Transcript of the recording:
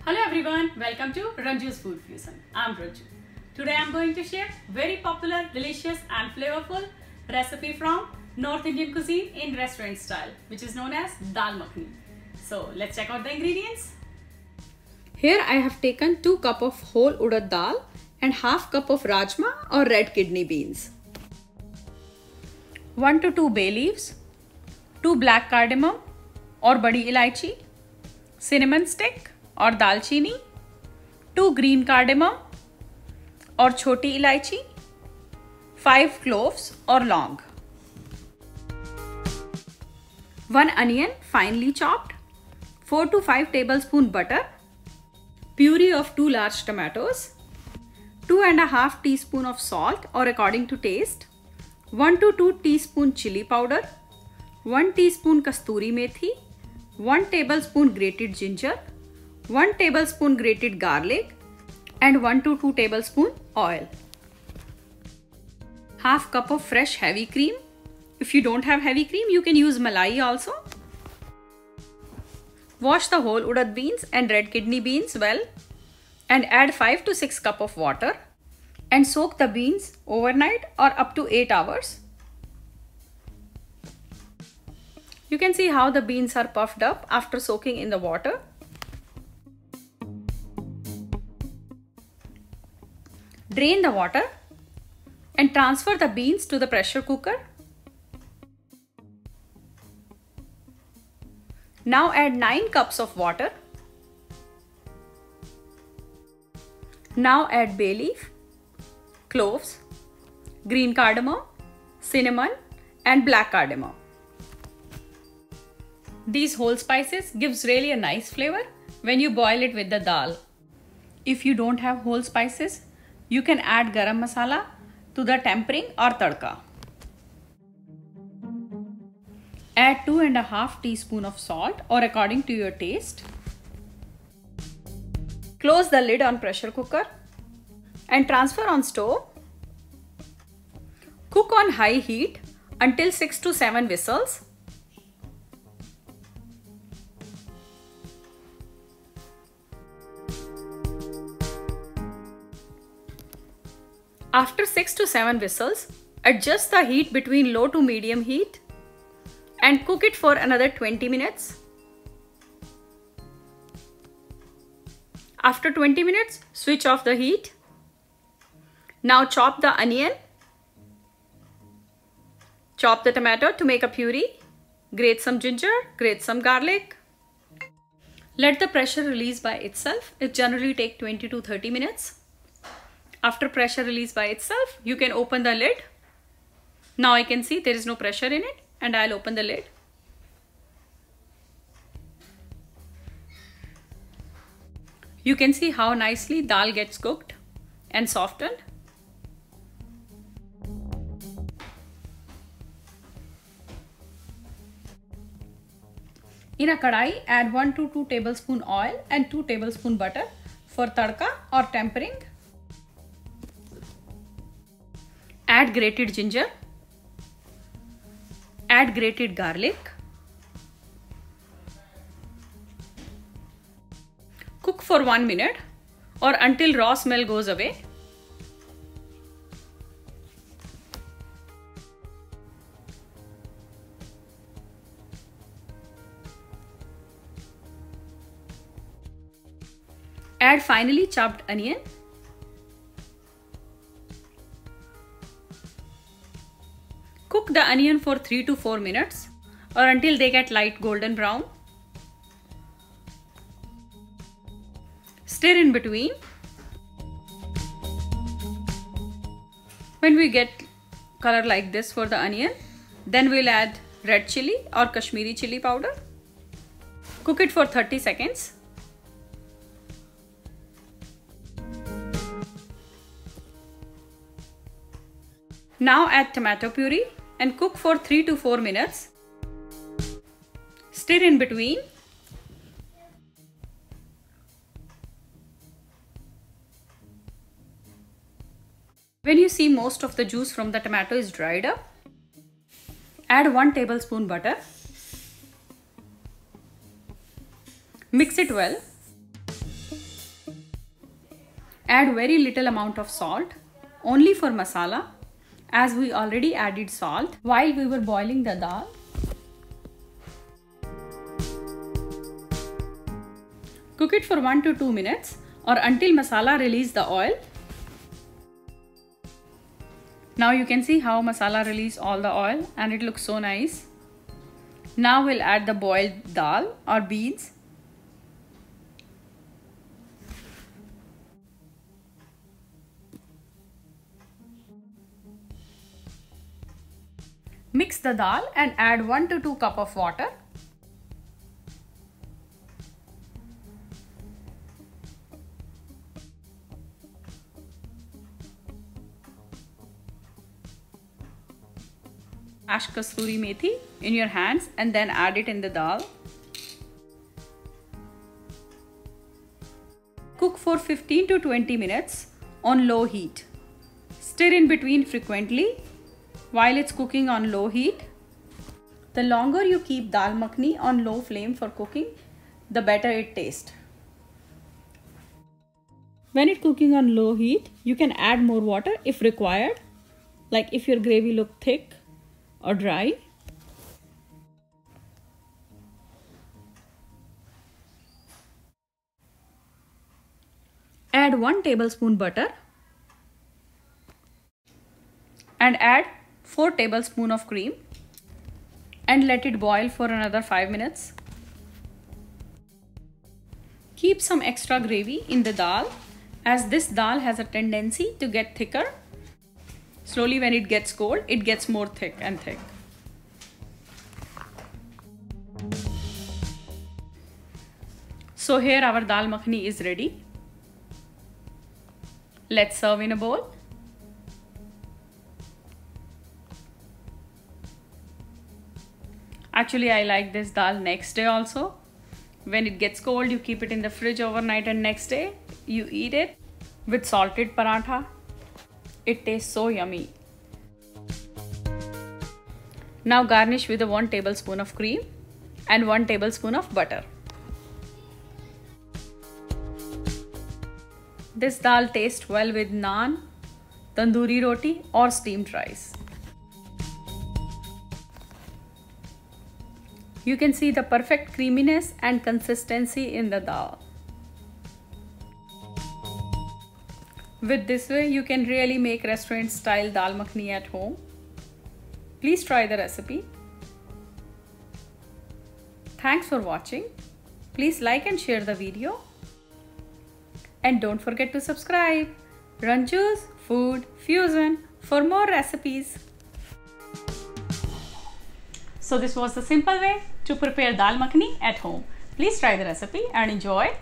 Hello everyone, welcome to Ranju's Food Fusion. I'm Ranju. Today I'm going to share very popular, delicious and flavorful recipe from North Indian cuisine in restaurant style, which is known as Dal Makhani. So let's check out the ingredients. Here I have taken 2 cups of whole urad dal and half cup of rajma or red kidney beans. 1 to 2 bay leaves, 2 black cardamom or badi ilaichi, cinnamon stick और दालचीनी, 2 green cardamom और छोटी इलायची, 5 cloves और लौंग, 1 onion finely chopped, 4 to 5 tablespoon butter, puree of 2 large tomatoes, 2.5 teaspoon of salt or according to taste, 1 to 2 teaspoon chili powder, 1 teaspoon kasturi methi, 1 tablespoon grated ginger, 1 tablespoon grated garlic and 1 to 2 tablespoon oil. Half cup of fresh heavy cream. If you don't have heavy cream, you can use malai also. Wash the whole urad beans and red kidney beans well and add 5 to 6 cup of water and soak the beans overnight or up to 8 hours. You can see how the beans are puffed up after soaking in the water. Drain the water and transfer the beans to the pressure cooker. Now add 9 cups of water. Now add bay leaf, cloves, green cardamom, cinnamon and black cardamom. These whole spices gives really a nice flavor when you boil it with the dal. If you don't have whole spices, you can add garam masala to the tempering or tadka. Add 2.5 teaspoon of salt or according to your taste. Close the lid on pressure cooker and transfer on stove. Cook on high heat until 6 to 7 whistles. After 6 to 7 whistles, adjust the heat between low to medium heat and cook it for another 20 minutes. After 20 minutes, switch off the heat. Now chop the onion. Chop the tomato to make a puree. Grate some ginger, grate some garlic. Let the pressure release by itself. It generally takes 20 to 30 minutes. After pressure release by itself, you can open the lid. Now I can see there is no pressure in it and I'll open the lid. You can see how nicely dal gets cooked and softened. In a kadai, add 1 to 2 tablespoon oil and 2 tablespoon butter for tadka or tempering. Add grated ginger, add grated garlic, cook for 1 minute or until raw smell goes away. Add finely chopped onion. Cook the onion for 3 to 4 minutes or until they get light golden brown. Stir in between. When we get color like this for the onion, then we'll add red chili or Kashmiri chili powder. Cook it for 30 seconds. Now add tomato puree and cook for 3 to 4 minutes. Stir in between. When you see most of the juice from the tomato is dried up, add 1 tablespoon butter. Mix it well. Add very little amount of salt, only for masala, as we already added salt while we were boiling the dal. Cook it for 1 to 2 minutes or until masala release the oil. Now you can see how masala release all the oil and it looks so nice. Now we'll add the boiled dal or beans. Mix the dal and add 1 to 2 cups of water. Mash kasuri methi in your hands and then add it in the dal. Cook for 15 to 20 minutes on low heat. Stir in between frequently while it's cooking on low heat. The longer you keep dal makhani on low flame for cooking, the better it tastes. When it's cooking on low heat, you can add more water if required, like if your gravy looks thick or dry. Add 1 tablespoon butter and add 4 tablespoons of cream and let it boil for another 5 minutes. Keep some extra gravy in the dal, as this dal has a tendency to get thicker. Slowly when it gets cold, it gets more thick and thick. So here our dal makhani is ready. Let's serve in a bowl. Actually, I like this dal next day also. When it gets cold, you keep it in the fridge overnight and next day you eat it with salted paratha. It tastes so yummy. Now garnish with 1 tablespoon of cream and 1 tablespoon of butter. This dal tastes well with naan, tandoori roti or steamed rice. You can see the perfect creaminess and consistency in the dal. With this way, you can really make restaurant style dal makhani at home. Please try the recipe. Thanks for watching. Please like and share the video. And don't forget to subscribe. Ranju's Food Fusion for more recipes. So this was the simple way to prepare dal makhani at home. Please try the recipe and enjoy.